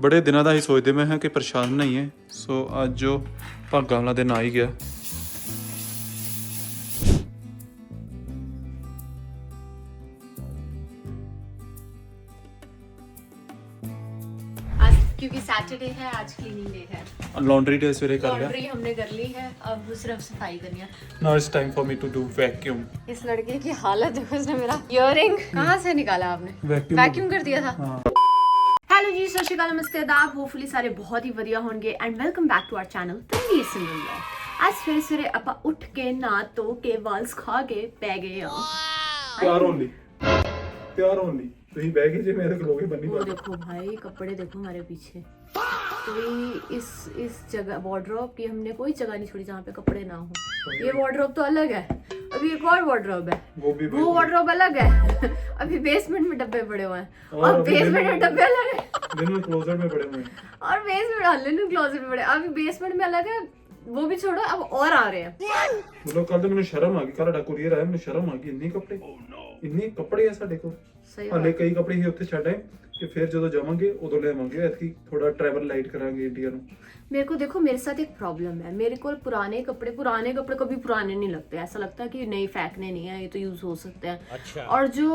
बड़े दिनों ਦਾ ਹੀ ਸੋਚਦੇ ਮੈਂ ਹਾਂ ਕਿ ਪਰੇਸ਼ਾਨ ਨਹੀਂ ਹੈ ਸੋ ਅੱਜ ਜੋ ਭਾਗਾਂ ਵਾਲਾ ਦਿਨ ਆ ਹੀ ਗਿਆ। क्योंकि सैटरडे है, आज क्लीनिंग डे है। लॉन्ड्री डे सवेरे कर लिया। लॉन्ड्री हमने कर ली है, अब सिर्फ सफाई करनी है। Now it's time for me to do vacuum. इस लड़के की हालत देखो, इसने मेरा इयररिंग कहाँ से निकाला आपने? वैक्यूम कर दिया था। हेलो जी, सत श्री अकाल, नमस्ते, आदाब। होपफुली सारे बहुत ही ਵਧੀਆ ਹੋਣਗੇ and welcome back to our channel Tanveer Simran vlog. ਅੱਜ ਸਵੇਰੇ ਸਵੇਰੇ ਆਪਾਂ ਉੱਠ ਕੇ ਨਹਾ ਧੋ ਕੇ ਵਾਲਸ ਖਾ ਕੇ ਪੈ ਗਏ ਆ। प्यार ओनली ਤੁਸੀਂ ਬਹਿ ਗਏ ਜੇ ਮੇਰੇ ਕੋਲੋਗੇ ਬੰਨੀ वो देखो भाई, कपड़े देखो हमारे पीछे। कोई इस जगह वार्डरोब की हमने कोई जगह नहीं छोड़ी जहाँ पे कपड़े ना हो। ये वार्डरोब तो अलग है, अभी एक और वार्डरोब है, वो वार्डरोब अलग है। अभी बेसमेंट में डब्बे पड़े हुए हैं और बेसमेंट में डब्बे अलग है क्लोजेट में पड़े हुए हैं और बेसमेंट क्लोजेट में पड़े। अभी बेसमेंट में अलग है, वो भी छोड़ो, अब और आ रहे हैं। मतलब कल तो मैंने शर्म आ गई, कल कुरियर आया, मैंने शर्म आ गई। ਇੰਨੇ ਕੱਪੜੇ ਆ ਸਾਡੇ ਕੋਲ। ਹਾਲੇ ਕਈ ਕੱਪੜੇ ਹੀ ਉੱਥੇ ਛੱਡ ਆਏ ਕਿ ਫਿਰ ਜਦੋਂ ਜਾਵਾਂਗੇ ਉਦੋਂ ਲੈ ਆਵਾਂਗੇ। ਐਤਕੀ ਥੋੜਾ ट्रैवल लाइट करांगे इंडिया ਨੂੰ। मेरे को देखो, मेरे साथ एक प्रॉब्लम है, मेरे को पुराने कपड़े कभी पुराने नहीं लगते। ऐसा लगता है कि नहीं, फेंकने नहीं है, ये तो यूज हो सकते हैं। अच्छा। और जो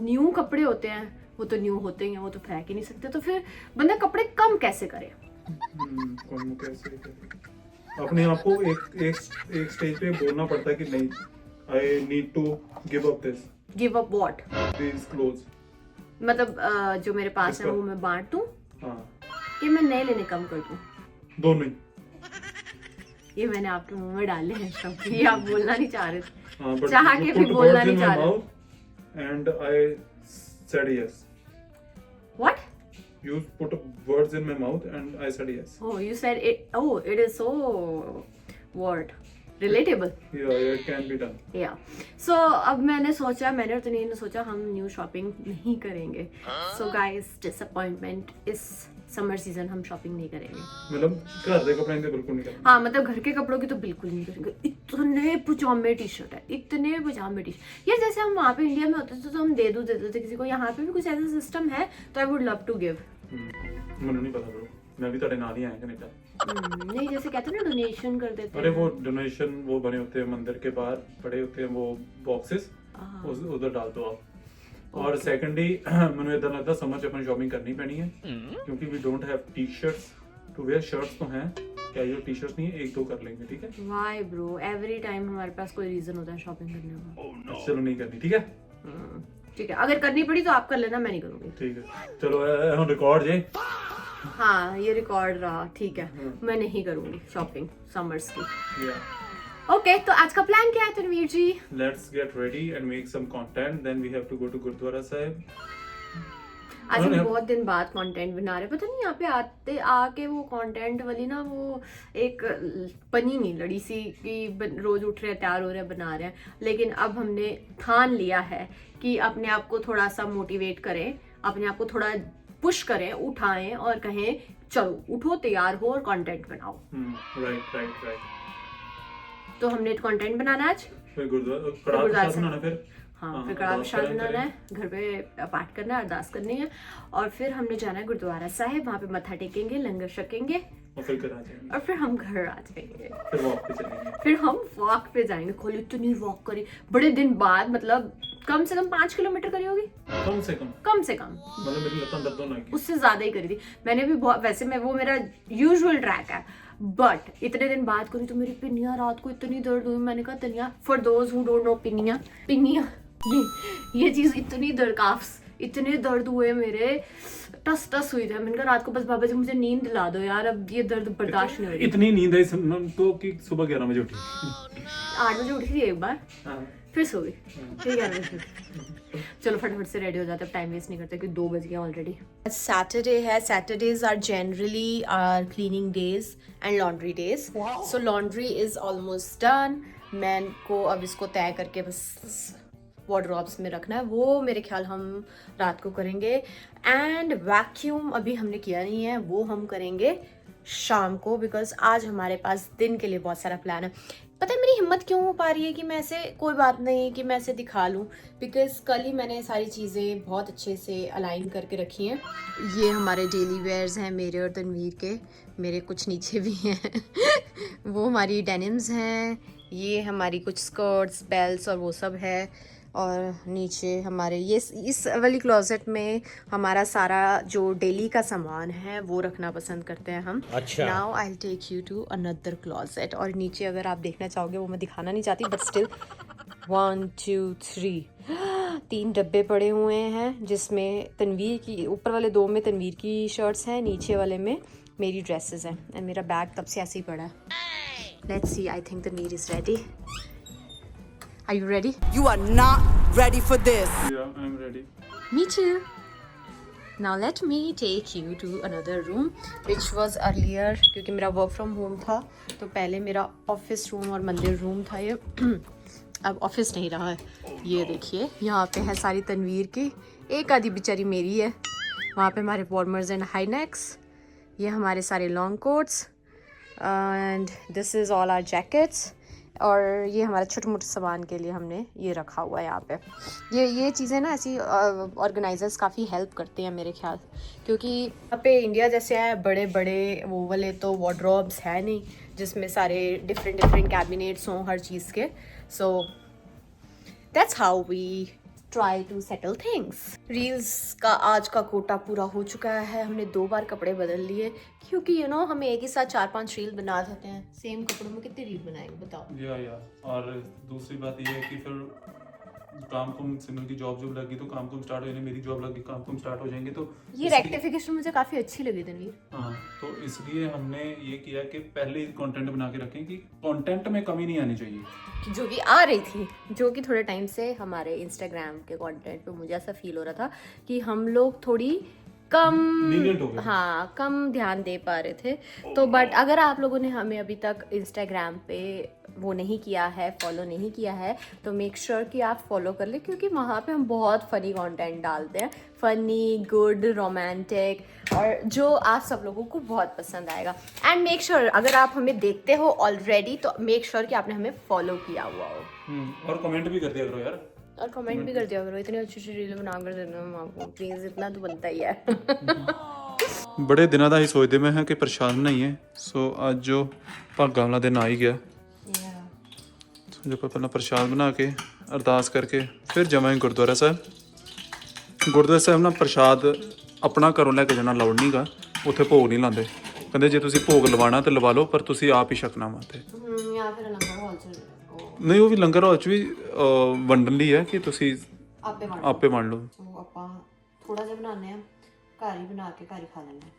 न्यू कपड़े होते हैं वो तो न्यू होते ही हैं, वो तो फेंक ही नहीं सकते। तो फिर बंदा कपड़े कम कैसे करे? कम कैसे करे? अपने आप को एक स्टेज पे बोलना पड़ता है कि नहीं, I need to give up this. Give up what? These clothes. मतलब जो मेरे पास है वो मैं बांट दूं? हाँ। कि मैं नए लेने कम कर दूं? दोनों ही। ये मैंने आपके मुंह में डाले हैं शब्द, ये आप बोलना नहीं चाह रहे थे। हाँ, चाह के भी बोलना नहीं चाह रहे। And I said yes. What? You put words in my mouth and I said yes. Oh, you said it. Oh, it is so what? Relatable. Yeah, it can be done. Yeah. So अब मैंने और तनीन ने सोचा हम new shopping नहीं करेंगे। So guys, disappointment, इस summer season हम शॉपिंग नहीं करेंगे। मतलब घर के कपड़े तो बिल्कुल नहीं करेंगे। हाँ, मतलब घर के कपड़ों की तो बिल्कुल नहीं करेंगे। इतने पजामे टी शर्ट है, इतने पजामे टी शर्ट। यार जैसे हम वहाँ पे इंडिया में होते थे तो हम दे देते थे किसी को। यहाँ पे भी कुछ ऐसा सिस्टम है तो I would love to give. मुझे नहीं पता ब्रो, मैं भी तेरे नाल ही आया कनाडा। नहीं, जैसे कहते हैं ना, डोनेशन कर देते हैं। अरे वो डोनेशन वो बने होते हैं मंदिर के बाहर पड़े होते हैं वो बॉक्सेस, उधर डाल दो आप। और सेकंडली मैंने इधर लगता समझ अपन शॉपिंग करनी पैनी है क्योंकि we don't have T shirts to wear. Shirts तो हैं, क्या ये टी शर्ट्स नहीं है, एक दो कर लेंगे, ठीक है? वाई ब्रो, एवरी टाइम हमारे पास कोई रीजन होता है शॉपिंग करने का। चलो नहीं करनी, ठीक है? ठीक है, अगर करनी पड़ी तो आप कर लेना, मैं नहीं करूंगी। ठीक है, चलो हम रिकॉर्ड जे। हाँ, ये रिकॉर्ड रहा, ठीक है। मैं नहीं करूंगी शॉपिंग समर्स की। ओके, तो आज का प्लान क्या है Tanveer ji? Let's get ready and make some content, then we have to go to Gurudwara Sahib. आज हम बहुत दिन बाद कंटेंट बना रहे हैं। पता नहीं यहाँ पे आके वो कंटेंट वाली ना, वो एक बनी नहीं लड़ी सी कि रोज उठ रहे हैं, तैयार हो रहे हैं, बना रहे हैं। लेकिन अब हमने ठान लिया है कि अपने आप को थोड़ा सा मोटिवेट करें, अपने आप को थोड़ा पुश करें, उठाएं और कहें चलो उठो, तैयार हो और कंटेंट बनाओ। राइट। तो हमने कंटेंट बनाना है आज, फिर गुरुद्वारा बनाना, फिर हाँ, फिर कड़ाह प्रसाद बनाना है, घर पे पाठ करना है, अरदास करनी है और फिर हमने जाना है गुरुद्वारा साहिब। वहाँ पे मत्था टेकेंगे, लंगर छकेंगे और फिर घर आ जाएंगे और फिर हम घर आ जाएंगे। फिर वॉक पे चलेंगे। फिर हम वॉक पे जाएंगे। खोली इतनी वॉक करी बड़े दिन बाद, मतलब कम से कम 5 किलोमीटर करी होगी। कम से कम मतलब मेरी लतां दर्द होने लगी। उससे ज्यादा ही करी थी मैंने भी। वैसे मैं, वो मेरा यूजुअल ट्रैक है, बट इतने दिन बाद करी तो मेरी पिन्नियां रात को इतनी दर्द हुई। मैंने कहा Taniya, for those who don't know, पिन्नियां ये चीज इतनी दर्द, काफ्स इतने दर्द हुए मेरे, टस हुई थी। मैंने कहा रात को बस बाबा जी मुझे नींद दिला दो यार, अब ये दर्द बर्दाश्त नहीं हो रही। इतनी नींद आई तो कि सुबह 11 बजे उठी। 8 बजे उठी थी एक बार, फिर सो गई, फिर 11 बजे। चलो फटाफट से रेडी हो जाते हैं, टाइम वेस्ट नहीं करते क्योंकि 2 बज गए ऑलरेडी। सैटरडे है, Saturdays are generally are cleaning days and laundry days. So laundry is almost done. मैं को अब इसको तय करके बस वार्डरोब्स में रखना है, वो मेरे ख्याल हम रात को करेंगे। एंड वैक्यूम अभी हमने किया नहीं है, वो हम करेंगे शाम को, बिकॉज आज हमारे पास दिन के लिए बहुत सारा प्लान है। पता है मेरी हिम्मत क्यों हो पा रही है कि मैं ऐसे, कोई बात नहीं कि मैं ऐसे दिखा लूँ, बिकॉज कल ही मैंने सारी चीज़ें बहुत अच्छे से अलाइन करके रखी हैं। ये हमारे डेली वेयर्स हैं मेरे और तनवीर के, मेरे कुछ नीचे भी हैं वो हमारी डेनिम्स हैं, ये हमारी कुछ स्कर्ट्स बेल्ट्स और वो सब है, और नीचे हमारे ये इस वाली क्लोजेट में हमारा सारा जो डेली का सामान है वो रखना पसंद करते हैं हम। अच्छा। Now I will take you to another closet, और नीचे अगर आप देखना चाहोगे वो मैं दिखाना नहीं चाहती, बट स्टिल 1 2 3 3 डब्बे पड़े हुए हैं, जिसमें तनवीर की, ऊपर वाले 2 में तनवीर की शर्ट्स हैं, नीचे वाले में मेरी ड्रेसेस हैं, एंड मेरा बैग तब से ऐसे ही पड़ा है। Let's see, I think Tanveer is ready. Are you ready? You are not ready for this. Yeah, I'm ready. Me too. Now let me take you to another room which was earlier, क्योंकि मेरा work from home था तो पहले मेरा office room और मंदिर room था ये अब ऑफिस नहीं रहा है। ये देखिए यहाँ पे है सारी तनवीर की, एक आधी बेचारी मेरी है। वहाँ पे हमारे वार्मर्स एंड हाई नेक्स, ये हमारे सारे long coats, and this is all our jackets, और ये हमारे छोटे मोटे सामान के लिए हमने ये रखा हुआ है यहाँ पे। ये चीज़ें ना ऐसी ऑर्गेनाइजर्स काफ़ी हेल्प करते हैं मेरे ख्याल, क्योंकि यहाँ पे इंडिया जैसे है बड़े बड़े वो वाले तो वार्डरोब्स है नहीं जिसमें सारे डिफरेंट कैबिनेट्स हों हर चीज़ के। So that's how we try to settle things. Reels का आज का कोटा पूरा हो चुका है, हमने 2 बार कपड़े बदल लिए, क्योंकि हम एक ही साथ 4-5 रील बना देते हैं, सेम कपड़ों में कितने रील बनाएंगे बताओ। या और दूसरी बात ये है कि फिर काम कुम सिमरन की जॉब लगी तो काम कुम स्टार्ट हो जाएंगे, मेरी जॉब लगी काम कुम स्टार्ट हो जाएंगे, तो ये रेक्टिफिकेशन मुझे काफ़ी अच्छी लगी तनवीर। हाँ, तो इसलिए हमने ये किया कि पहले कंटेंट बना के रखें कि कंटेंट में कमी नहीं आनी चाहिए, जो कि आ रही थी, जो कि थोड़े टाइम से हमारे इंस्टाग्राम के कंटेंट पे मुझे ऐसा फील हो रहा था कि हम लोग थोड़ी कम Lenient हो गए। हाँ, कम ध्यान दे पा रहे थे। तो बट अगर आप लोगों ने हमें अभी तक इंस्टाग्राम पे वो नहीं किया है, फॉलो नहीं किया है, तो मेक श्योर कि आप फॉलो कर ले, क्योंकि वहाँ पे हम बहुत फ़नी कंटेंट डालते हैं, फ़नी, गुड, रोमांटिक, और जो आप सब लोगों को बहुत पसंद आएगा। एंड मेक श्योर अगर आप हमें देखते हो ऑलरेडी तो मेक श्योर कि आपने हमें फॉलो किया हुआ हो, और कमेंट भी कर दिया करो यार, और कमेंट भी कर दिया करो। इतनी अच्छी अच्छी रील बना कर देना हम आपको, प्लीज़, इतना तो बनता ही है। बड़े दिनों ਦਾ ਹੀ ਸੋਚਦੇ ਮੈਂ ਹਾਂ ਕਿ ਪ੍ਰਸ਼ਾਦ ਬਣਾਈਏ, ਸੋ ਅੱਜ ਜੋ ਭਾਗਾਂ ਵਾਲਾ ਦਿਨ ਆ ਹੀ ਗਿਆ, ਜੋ ਪਹਿਲਾਂ ਪ੍ਰਸ਼ਾਦ ਬਣਾ ਕੇ ਅਰਦਾਸ ਕਰਕੇ ਫਿਰ ਜਾਵਾਂਗੇ ਗੁਰਦੁਆਰਾ ਸਾਹਿਬ। ਗੁਰਦੁਆਰਾ ਸਾਹਿਬ ਨਾ ਪ੍ਰਸ਼ਾਦ ਆਪਣਾ ਘਰੋਂ ਲੈ ਕੇ ਜਾਣਾ ਲਾਉਡ ਨਹੀਂਗਾ, ਉੱਥੇ ਭੋਗ ਨਹੀਂ ਲਾਉਂਦੇ, ਕਹਿੰਦੇ ਜੇ ਤੁਸੀਂ ਭੋਗ ਲਵਾਣਾ ਤੇ ਲਵਾ ਲਓ, ਪਰ ਤੁਸੀਂ ਆਪ ਹੀ ਛਕਣਾ ਵਾ ਤੇ ਜਾਂ ਫਿਰ ਲੰਗਰ ਹਾਲ ਚ ਨਹੀਂ, ਉਹ ਵੀ ਲੰਗਰ ਹਾਲ ਚ ਵੀ ਵੰਡਣ ਲਈ ਹੈ ਕਿ ਤੁਸੀਂ ਆਪੇ ਵੰਡ ਲਓ। ਉਹ ਆਪਾਂ ਥੋੜਾ ਜਿਹਾ ਬਣਾਉਂਦੇ ਆ, ਘਰ ਹੀ ਬਣਾ ਕੇ ਘਰ ਹੀ ਖਾ ਲੈਂਦੇ ਆ।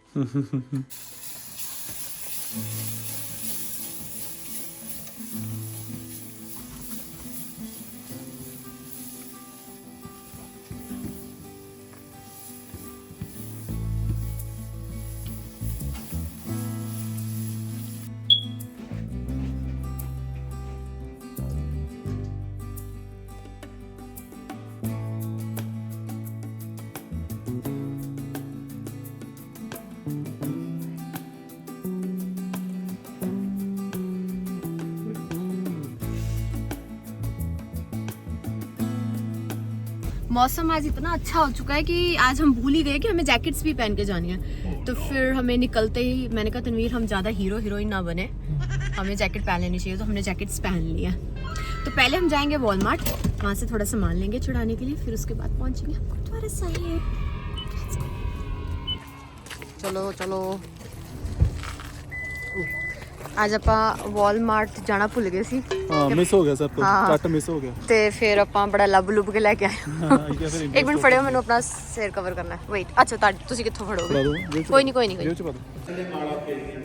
मौसम आज इतना अच्छा हो चुका है कि आज हम भूल ही गए कि हमें जैकेट्स भी पहन के जानी है। तो फिर हमें निकलते ही मैंने कहा तनवीर हम ज़्यादा हीरो हीरोइन ना बने, हमें जैकेट पहन लेनी चाहिए, तो हमने जैकेट्स पहन लिया। तो पहले हम जाएंगे वॉलमार्ट, वहाँ से थोड़ा सामान लेंगे चढ़ाने के लिए, फिर उसके बाद पहुँचेंगे हम गुरुद्वारा साहिब। चलो चलो, ਅੱਜ ਆਪਾਂ ਵਾਲਮਾਰਟ ਜਾਣਾ ਭੁੱਲ ਗਏ ਸੀ। ਹਾਂ, ਮਿਸ ਹੋ ਗਿਆ ਸਭ ਕੁਝ, ਕੱਟ ਮਿਸ ਹੋ ਗਿਆ ਤੇ ਫਿਰ ਆਪਾਂ ਬੜਾ ਲੱਭ ਲੁੱਭ ਕੇ ਲੈ ਕੇ ਆਏ। ਇੱਕ ਮਿੰਟ ਫੜਿਓ, ਮੈਨੂੰ ਆਪਣਾ ਸਿਰ ਕਵਰ ਕਰਨਾ ਹੈ। ਵੇਟ, ਅੱਛਾ ਤੁਸੀਂ ਕਿੱਥੋਂ ਫੜੋਗੇ? ਕੋਈ ਨਹੀਂ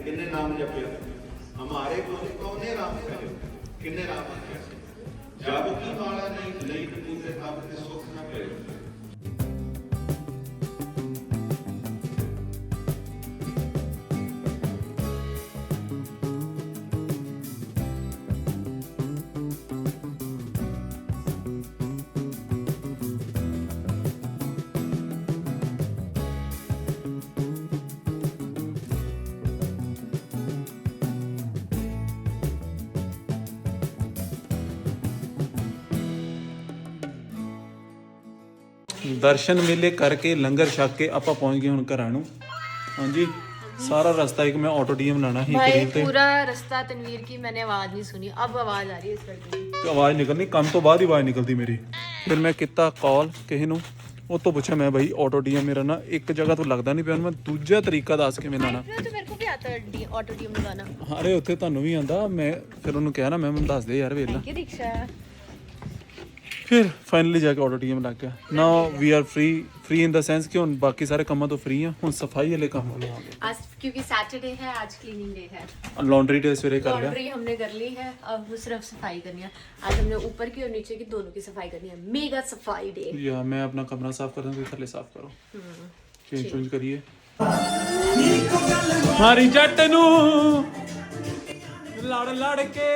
किन्ने नाम जपे हमारे कौने राम करे किन्ने राम जब की माला नहीं नहीं पूरे काम के सुख न करे। ਦਰਸ਼ਨ ਮੇਲੇ ਕਰਕੇ ਲੰਗਰ ਛਕ ਕੇ ਆਪਾਂ ਪਹੁੰਚ ਗਏ ਹੁਣ ਘਰਾਂ ਨੂੰ। ਹਾਂਜੀ सारा रास्ता एक मैं ऑटो डीएम लाना ही भाई करीब थे। पूरा रास्ता तनवीर की मैंने आवाज नहीं सुनी, अब आवाज आ रही है इस लड़के की। तो आवाज़ निकलनी काम तो बाद ही आवाज़ निकलती मेरी। फिर मैं किता कॉल किसी ਨੂੰ ਉਹ ਤੋਂ ਪੁੱਛਿਆ ਮੈਂ ਭਾਈ ਆਟੋ ਡੀਐਮ ਮੇਰਾ ਨਾ ਇੱਕ ਜਗ੍ਹਾ ਤੋਂ ਲੱਗਦਾ ਨਹੀਂ ਪਿਆ, ਮੈਂ ਦੂਜਾ ਤਰੀਕਾ ਦੱਸ ਕੇ ਮੈਨੂੰ ਆਣਾ। तो मेरे को भी आता है ऑटो डीएम लगाना। ਅਰੇ ਉੱਥੇ ਤੁਹਾਨੂੰ ਵੀ ਆਂਦਾ। ਮੈਂ ਫਿਰ ਉਹਨੂੰ ਕਿਹਾ ਨਾ ਮੈਂ ਮੈਨੂੰ ਦੱਸ ਦੇ ਯਾਰ ਵੇਲਾ। ये रिक्शा है। ਫਿਰ ਫਾਈਨਲੀ ਜਾ ਕੇ ਆਟੋ ਡੀਐਮ ਲੱਗ ਗਿਆ। Now we are free in the sense कि ਹੁਣ ਬਾਕੀ ਸਾਰੇ ਕੰਮਾਂ ਤੋਂ ਫ੍ਰੀ ਆ, ਹੁਣ ਸਫਾਈ ਵਾਲੇ ਕੰਮ ਹੋਣੇ ਆ। आज क्योंकि सैटरडे है, आज क्लीनिंग डे है। लॉन्ड्री डे सवेरे कर लिया। लॉन्ड्री हमने कर ली है, अब सिर्फ सफाई करनी है। आज हमने ऊपर की और नीचे की दोनों की सफाई करनी है, मेगा सफाई डे। या मैं अपना कमरा साफ कर दूं, तुम थल्ले साफ करो। चेंज करिए। मारी जट नू लड़ लड़ के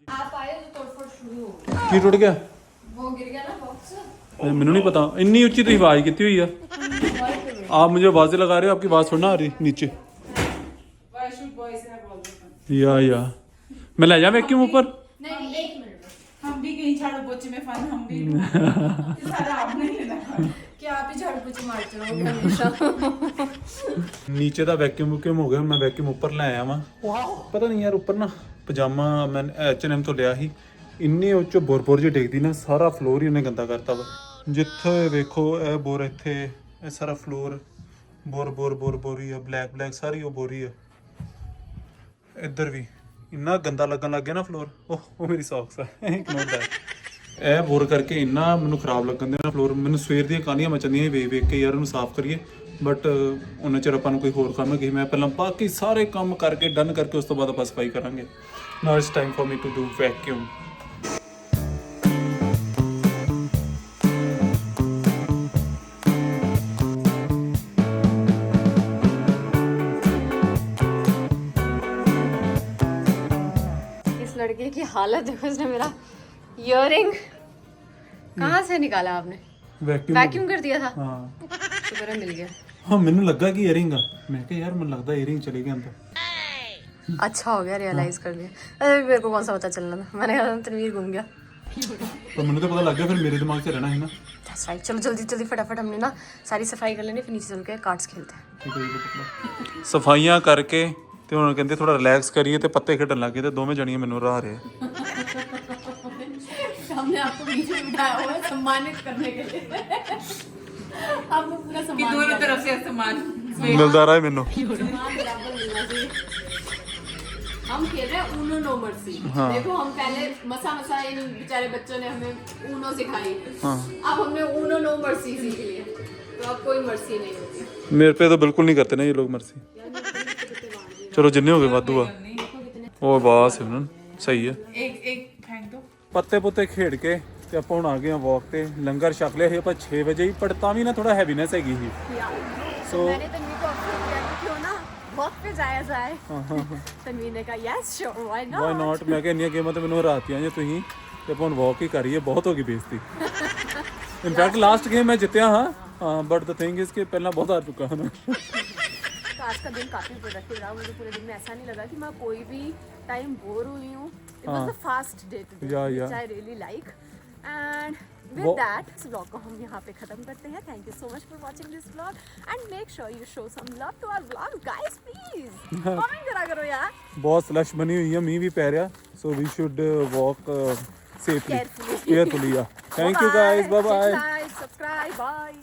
आप आए तो तोड़फोड़ शुरू हो गई। की टूट गया? वो गिर गया ना बॉक्स। मैंने नहीं पता इन्नी ऊंची तो आवाज की हुई है। आप मुझे आवाजें लगा रहे हो, आपकी आवाज थोड़ा ना आ रही नीचे। या मैं ले जा वैक्यूम ऊपर। नहीं, एक मिनट बस। हम भी कहीं झाड़ू पोछे में फन हम भी सारा आपने लेना। क्या आप ही झाड़ू पोछे मारते रहोगे हमेशा? नीचे ਦਾ ਵੈਕਿਊਮ ਹੋ ਗਿਆ, ਮੈਂ ਵੈਕਿਊਮ ਉੱਪਰ ਲੈ ਆਇਆ ਵਾਂ। ਪਤਾ ਨਹੀਂ ਯਾਰ ਉੱਪਰ ਨਾ ਪਜਾਮਾ ਮੈਂ H&M ਤੋਂ ਲਿਆ ਸੀ, ਇੰਨੇ ਉੱਚ ਬੋਰ ਜਿਹੀ ਡਿੱਗਦੀ ਨਾ, ਸਾਰਾ ਫਲੋਰ ਹੀ ਉਹਨੇ ਗੰਦਾ ਕਰਤਾ ਵਾ। ਜਿੱਥੇ ਵੇਖੋ ਇਹ ਬੋਰ, ਇੱਥੇ ਇਹ ਸਾਰਾ ਫਲੋਰ ਬੋਰ ਹੀ ਆ, ਬਲੈਕ ਸਾਰੀ ਉਹ ਬੋਰੀ ਆ। ਇੱਧਰ ਵੀ ਇੰਨਾ ਗੰਦਾ ਲੱਗਣ ਲੱਗ ਗਿਆ ਨਾ ਫਲੋਰ। ਉਹ ਮੇਰੀ ਸੌਕਸ ਆ, ਇਗਨੋਰ ਦੈਟ। ਇਹ ਬੋਰ ਕਰਕੇ ਇੰਨਾ ਮੈਨੂੰ ਖਰਾਬ ਲੱਗਣ ਦੇ ਨਾ ਫਲੋਰ। ਮੈਨੂੰ ਸਵੇਰ ਦੀਆਂ ਕਾਹਲੀਆਂ ਮਚਦੀਆਂ ਵੇਖ ਕੇ ਯਾਰ ਉਹਨੂੰ ਸਾਫ਼ ਕਰੀਏ, ਬਟ ਉਹਨਾਂ ਚਿਰ ਆਪਾਂ ਨੂੰ ਕੋਈ ਹੋਰ ਕੰਮ ਹੈ। ਮੈਂ ਪਹਿਲਾਂ ਬਾਕੀ ਸਾਰੇ ਕੰਮ ਕਰਕੇ ਡਨ ਕਰਕੇ ਉਸ ਤੋਂ ਬਾਅਦ ਆਪਾਂ ਸਫਾਈ ਕਰਾਂਗੇ। Now it's time for me to do vacuum. इस लड़के की हालत देखो, इसने मेरा ईयरिंग कहाँ से निकाला आपने? वैक्यूम कर दिया था। हाँ शुक्र है मिल गया। हाँ ਮੈਨੂੰ ਲੱਗਾ ਕਿ ਈਅਰਿੰਗ ਆ। मैं कहा यार ਮੈਨੂੰ लगता ईयरिंग चली गई अंदर। अच्छा हो गया, रियलाइज कर लिया। अरे मेरे को कौन सा पता चलना था, मैंने कहा तनवीर घूम गया। तो मैंने तो पता लग गया, फिर मेरे दिमाग से रहना है ना। That's right। चलो जल्दी फटाफट हमने ना सारी सफाई कर लेनी, फिर नीचे चल के कार्ड्स खेलते हैं। ਸਫਾਈਆਂ ਕਰਕੇ ਤੇ ਹੁਣ ਕਹਿੰਦੇ ਥੋੜਾ ਰਿਲੈਕਸ ਕਰੀਏ ਤੇ ਪੱਤੇ ਖੇਡਣ ਲੱਗੇ ਤੇ ਦੋਵੇਂ ਜਣੀਆਂ ਮੈਨੂੰ ਰਾਹ ਰਹੇ। हमने आपको बीच में बिठाया हुआ है सम्मानित करने के लिए। आपको पूरा कि सम्मान दोनों तरफ से सम्मान। ਮਿਲਦਾ ਰਹਾ ਮੈਨੂੰ। सम्मान बराबर मिलना चाहिए। हम खेल रहे हैं ऊनो नो मर्सी। देखो हम पहले मसा इन बेचारे बच्चों ने हमें ऊनो सिखाई, अब हमने ऊनो नो मर्सी सीख ली है, तो अब कोई मर्सी नहीं होती। मेरे पे तो बिल्कुल नहीं करते ना ये लोग मर्सी। चलो जिन्ने हो गए वाधू आ। ਉਹ ਬਾਸ ਸਿਮਰਨ ਸਹੀ ਹੈ। एक फेंक दो। ਪੱਤੇ ਪੁੱਤੇ ਖੇਡ ਕੇ ਤੇ ਆਪਾਂ ਹੁਣ ਆ ਗਏ ਆ ਵਾਕ ਤੇ। ਲੰਗਰ ਛਕ ਲਿਆ ਸੀ ਆਪਾਂ 6 ਵਜੇ ਹੀ, ਪਰ ਤਾਂ ਵੀ ਨਾ ਥੋੜਾ ਹੈਵੀਨੈਸ ਹੈਗੀ ਸੀ। ਸੋ मैंने तनवीर को अप्रोच किया कि क्यों ना वॉक पे जाया जाए। तनवीर ने कहा yes sure why why not. Not. ਮੈਂ ਕਿਹਾ ਇੰਨੀਆਂ ਗੇਮਾਂ ਤੇ ਮੈਨੂੰ ਹਰਾਤੀਆਂ ਜੇ ਤੁਸੀਂ, ਤੇ ਆਪਾਂ ਹੁਣ ਵਾਕ ਹੀ ਕਰੀਏ। ਬਹੁਤ ਹੋ ਗਈ ਬੇਇੱਜ਼ਤੀ। ਇਨਫੈਕਟ ਲਾਸਟ ਗੇਮ ਮੈਂ ਜਿੱਤਿਆ ਹਾਂ, ਬਟ ਦ ਥਿੰਗ ਇਜ਼ ਕਿ ਪਹਿਲਾਂ ਬਹੁਤ ਹਾਰ ਚੁੱਕਾ ਹਾਂ। तो आज का दिन काफी प्रोडक्टिव रहा। मुझे पूरे दिन में ऐसा नहीं लगा कि मैं कोई भी टाइम बोर हुई हूँ। It was a fast day today, which I really like. And with that इस व्लॉग को हम यहाँ पे खत्म करते हैं। Thank you so much for watching this vlog and make sure you show some love to our vlog guys, please comment करा करो यार। ਬਹੁਤ ਸਲਸ਼ ਬਣੀ ਹੋਈ ਆ, ਮੀਂਹ ਵੀ ਪੈ ਰਿਹਾ, so we should walk safely Carefully. Carefully ਆ। Thank you guys, bye bye. Like, subscribe, bye.